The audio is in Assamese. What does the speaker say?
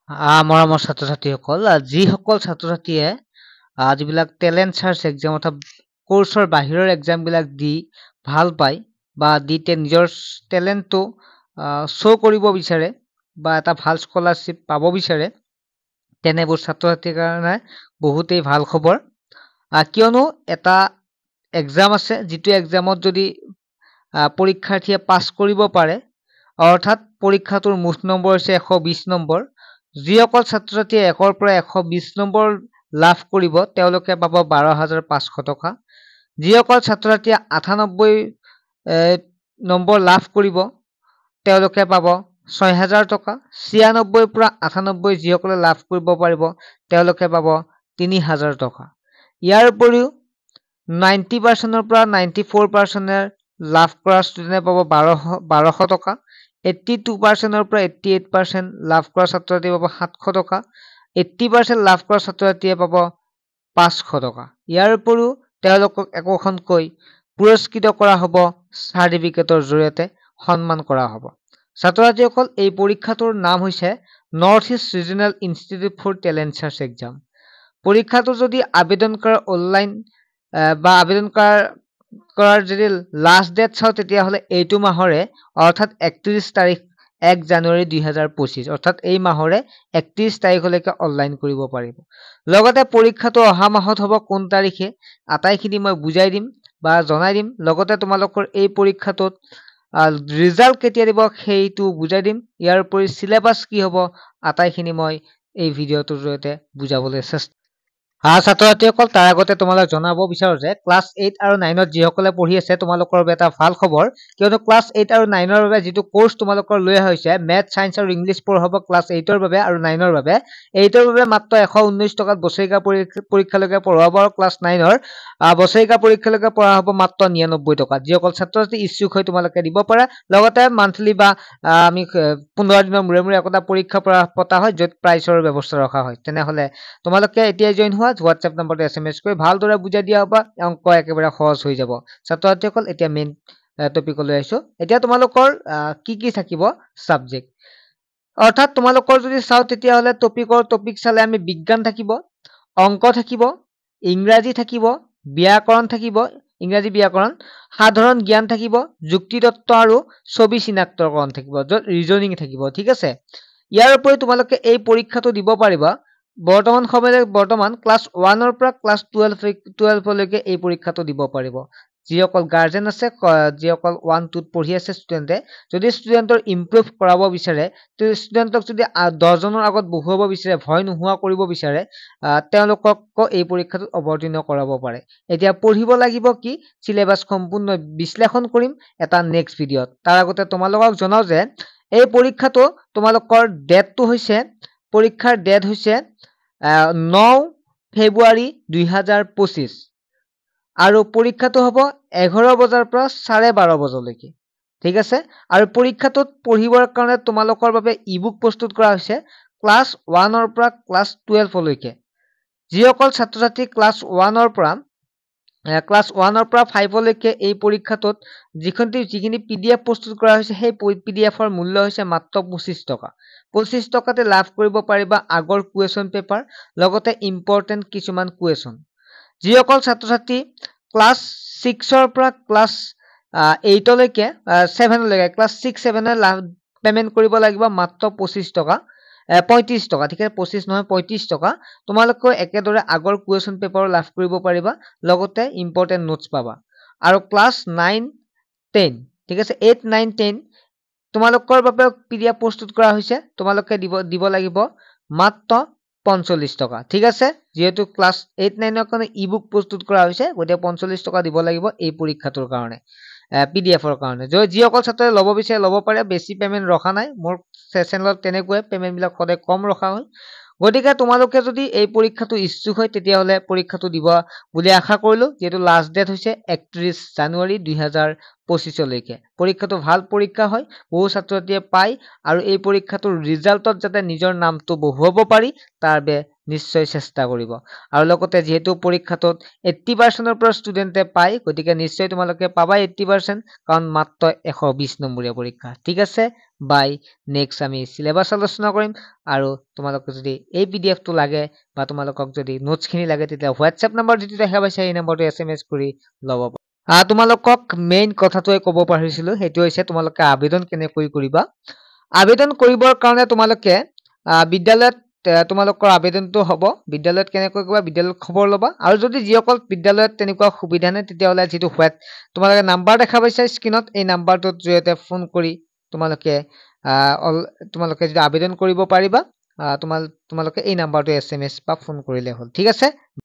মৰমৰ ছাত্ৰ-ছাত্ৰীসকল, যিসকল ছাত্ৰ-ছাত্ৰীয়ে যিবিলাক টেলেণ্ট চাৰ্চ এক্সাম অৰ্থাৎ কোৰ্চৰ বাহিৰৰ এক্সাম বিলাক দি ভাল পায় বা দি নিজৰ টেলেণ্টটো শ্ব' কৰিব বিচাৰে বা এটা ভাল স্কলাৰশ্বিপ পাব বিচাৰে, তেনেবোৰ ছাত্ৰ-ছাত্ৰীৰ কাৰণে বহুতেই ভাল খবৰ। কিয়নো এটা এক্সাম আছে, যিটো এক্সামত যদি পৰীক্ষাৰ্থীয়ে পাছ কৰিব পাৰে, অৰ্থাৎ পৰীক্ষাটোৰ মুঠ নম্বৰ হৈছে 120 নম্বৰ। যিসকল ছাত্ৰ-ছাত্ৰীয়ে 1ৰ পৰা 120 নম্বৰ লাভ কৰিব তেওঁলোকে পাব 12,500 টকা। যিসকল ছাত্ৰ-ছাত্ৰীয়ে 98 নম্বৰ লাভ কৰিব তেওঁলোকে পাব 6,000 টকা। 96ৰ পৰা 98 যিসকলে লাভ কৰিব পাৰিব তেওঁলোকে পাব 3,000 টকা। ইয়াৰ উপৰিও 90%ৰ পৰা 94% লাভ কৰা ষ্টুডেণ্টে পাব 1200 টকা। 82%ৰ পৰা 88% লাভ কৰা ছাত্ৰ-ছাত্ৰীয়ে পাব 700 টকা। 80% লাভ কৰা ছাত্ৰ-ছাত্ৰীয়ে পাব 500 টকা। ইয়াৰ উপৰিও তেওঁলোকক একোখনকৈ পুৰস্কৃত কৰা হ'ব, চাৰ্টিফিকেটৰ জৰিয়তে সন্মান কৰা হ'ব। ছাত্ৰ-ছাত্ৰীসকল, এই পৰীক্ষাটোৰ নাম হৈছে north east regional institute for talent search exam. পৰীক্ষাটো যদি আবেদন কৰা অনলাইন বা আবেদন কৰাৰ যদি লাষ্ট ডেট চাওঁ তেতিয়াহ'লে এইটো মাহৰে অৰ্থাৎ 31 তাৰিখ 1 জানুৱাৰী 2025 অৰ্থাৎ এই মাহৰে 31 তাৰিখলৈকে অনলাইন কৰিব পাৰিব। লগতে পৰীক্ষাটো অহা মাহত হ'ব কোন তাৰিখে আটাইখিনি মই বুজাই দিম বা জনাই দিম। লগতে তোমালোকৰ এই পৰীক্ষাটোত ৰিজাল্ট কেতিয়া দিব সেইটো বুজাই দিম। ইয়াৰ উপৰি চিলেবাছ কি হ'ব আটাইখিনি মই এই ভিডিঅ'টোৰ জৰিয়তে বুজাবলৈ চেষ্টা ছাত্ৰ-ছাত্ৰীসকল, তাৰ আগতে তোমালোক জনাব বিচাৰো যে ক্লাছ 8 আৰু 9ত যিসকলে পঢ়ি আছে তোমালোকৰ বাবে এটা ভাল খবৰ, কিয়নো ক্লাছ 8 আৰু 9ৰ বাবে যিটো কোৰ্চ তোমালোকৰ লৈ অহা হৈছে মেথ, ছায়েন্স আৰু ইংলিছ পঢ়োৱা হ'ব ক্লাছ 8ৰ বাবে আৰু 9ৰ বাবে। 8ৰ বাবে মাত্ৰ 119 টকাত বছৰেকীয়া পৰীক্ষালৈকে পঢ়োৱা হ'ব আৰু ক্লাছ 9ৰ বছৰেকীয়া পৰীক্ষালৈকে পঢ়া হ'ব মাত্ৰ 99 টকাত। যিসকল ছাত্ৰ-ছাত্ৰী ইচ্ছুক হৈ তোমালোকে দিব পাৰা। লগতে মান্থলি বা আমি 15 দিনৰ মূৰে মূৰে একোটা পৰীক্ষা পতা হয় য'ত প্ৰাইচৰ ব্যৱস্থা ৰখা হয়। তেনেহ'লে তোমালোকে এতিয়াই জইন হোৱা, হোৱাটছএপ নম্বৰটো SMS কৰি ভালদৰে বুজাই দিয়া হ'ব, অংক একেবাৰে সহজ হৈ যাব। ছাত্ৰ-ছাত্ৰীসকল, এতিয়া মেইন টপিকলৈ আহিছো। এতিয়া তোমালোকৰ কি থাকিব ছাবজেক্ট, অৰ্থাৎ তোমালোকৰ যদি চাওঁ তেতিয়াহ'লে টপিক চালে আমি বিজ্ঞান থাকিব, অংক থাকিব, ইংৰাজী থাকিব, ব্যাকৰণ থাকিব, ইংৰাজী ব্যাকৰণ, সাধাৰণ জ্ঞান থাকিব, যুক্তিতত্ত্ব আৰু ছবি চিনাক্তকৰণ থাকিব, য'ত ৰিজনিং থাকিব। ঠিক আছে। ইয়াৰ উপৰি তোমালোকে এই পৰীক্ষাটো দিব পাৰিবা বৰ্তমান ক্লাছ 1ৰ পৰা ক্লাছ 12লৈকে এই পৰীক্ষাটো দিব পাৰিব। যিসকল গাৰ্জেন আছে, যিসকল 1-2ত পঢ়ি আছে ষ্টুডেণ্টে, যদি ষ্টুডেণ্টৰ ইম্প্ৰুভ কৰাব বিচাৰে, ষ্টুডেণ্টক যদি 10জনৰ আগত বহুৱাব বিচাৰে, ভয় নোহোৱা কৰিব বিচাৰে, তেওঁলোকক এই পৰীক্ষাটোত অৱতীৰ্ণ কৰাব পাৰে। এতিয়া পঢ়িব লাগিব কি, চিলেবাছ সম্পূৰ্ণ বিশ্লেষণ কৰিম এটা নেক্সট ভিডিঅ'ত। তাৰ আগতে তোমালোকক জনাও যে এই পৰীক্ষাটো তোমালোকৰ পৰীক্ষাৰ ডেট হৈছে 9 ফেব্ৰুৱাৰী 2025 আৰু পৰীক্ষাটো হ'ব 11 বজাৰ পৰা 12:30 বজালৈকে। ঠিক আছে। আৰু পৰীক্ষাটোত পঢ়িবৰ কাৰণে তোমালোকৰ বাবে ইবুক প্ৰস্তুত কৰা হৈছে ক্লাছ 1ৰ পৰা ক্লাছ 12লৈকে। যিসকল ছাত্ৰ-ছাত্ৰী ক্লাছ 1ৰ পৰা 5লৈকে এই পৰীক্ষাটোত যিখিনি PDF প্ৰস্তুত কৰা হৈছে সেই PDFৰ মূল্য হৈছে মাত্ৰ 25 টকা। 25 টকাতে লাভ কৰিব পাৰিবা আগৰ কুৱেশ্যন পেপাৰ, লগতে ইম্পৰ্টেণ্ট কিছুমান কুৱেশ্যন। যিসকল ছাত্ৰ-ছাত্ৰী ক্লাছ 6ৰ পৰা ক্লাছ 8লৈকে 7লৈকে ক্লাছ 6-7 পেমেণ্ট কৰিব লাগিব মাত্ৰ 35 টকা। ঠিক আছে, 25 নহয় 35 টকা। তোমালোকে একেদৰে আগৰ কুৱেশ্যন পেপাৰ লাভ কৰিব পাৰিবা, লগতে ইম্পৰ্টেণ্ট নোটছ পাবা। আৰু ক্লাছ 9-10, ঠিক আছে, 8-9-10 তোমালোকৰ বাবে PDF প্ৰস্তুত কৰা হৈছে, তোমালোকে দিব লাগিব মাত্ৰ 45 টকা। ঠিক আছে। যিহেতু ক্লাছ 8-9ৰ কাৰণে ইবুক প্ৰস্তুত কৰা হৈছে, গতিকে 45 টকা দিব লাগিব এই পৰীক্ষাটোৰ কাৰণে, PDFৰ কাৰণে। যিসকল ছাত্ৰই ল'ব বিচাৰে ল'ব পাৰে, বেছি পেমেণ্ট ৰখা নাই। মোৰ চেনেলত তেনেকুৱাই পেমেণ্টবিলাক সদায় কম ৰখা হয়। গতিকে তোমালোকে যদি এই পৰীক্ষাটো ইচ্ছুক হয় তেতিয়াহ'লে পৰীক্ষাটো দিব বুলি আশা কৰিলো। যিহেতু লাষ্ট ডেট হৈছে 31 জানুৱাৰী 2025লৈকে। পৰীক্ষাটো ভাল পৰীক্ষা হয়, বহু ছাত্ৰ-ছাত্ৰীয়ে পায় আৰু এই পৰীক্ষাটোৰ ৰিজাল্টত যাতে নিজৰ নামটো বহুৱাব পাৰি তাৰ বাবে নিশ্চয় চেষ্টা কৰিব আৰু লগতে যেহেতু পৰীক্ষাটোত 80% পৰা ষ্টুডেণ্টে পায় গতিকে নিশ্চয় তোমালোকে পাবা 80% কাৰণ মাত্ৰ 120 নম্বৰীয়া পৰীক্ষা ঠিক আছে বাই নেক্সট আমি সিলেবাস আলোচনা কৰিম আৰু তোমালোকক যদি এই পিডিএফটো লাগে বা তোমালোকক যদি নোটছখিনি লাগে তেতিয়া হোৱাটছএপ নম্বৰ যিটো দেখা পাইছা এই নম্বৰটো এছএমএছ কৰি ল'ব পাৰা তোমালোকক মেইন কথাটোৱে ক'ব পাৰিছিলো সেইটো হৈছে তোমালোকে আবেদন কেনেকৈ কৰিবা আবেদন কৰিবৰ কাৰণে তোমালোকে বিদ্যালয়ত তোমালোকৰ আবেদনটো হ'ব বিদ্যালয়ত কেনেকৈ কৰিবা বিদ্যালয়ত খবৰ ল'বা আৰু যদি যিসকল বিদ্যালয়ত তেনেকুৱা সুবিধা নাই তেতিয়াহ'লে যিটো তোমালোকে নাম্বাৰ দেখা পাইছা স্ক্ৰীনত এই নাম্বাৰটোত জৰিয়তে ফোন কৰি তোমালোকে যদি আবেদন কৰিব পাৰিবা তোমালোকে এই নাম্বাৰটো এছএমএছ বা ফোন কৰিলে হ'ল ঠিক আছে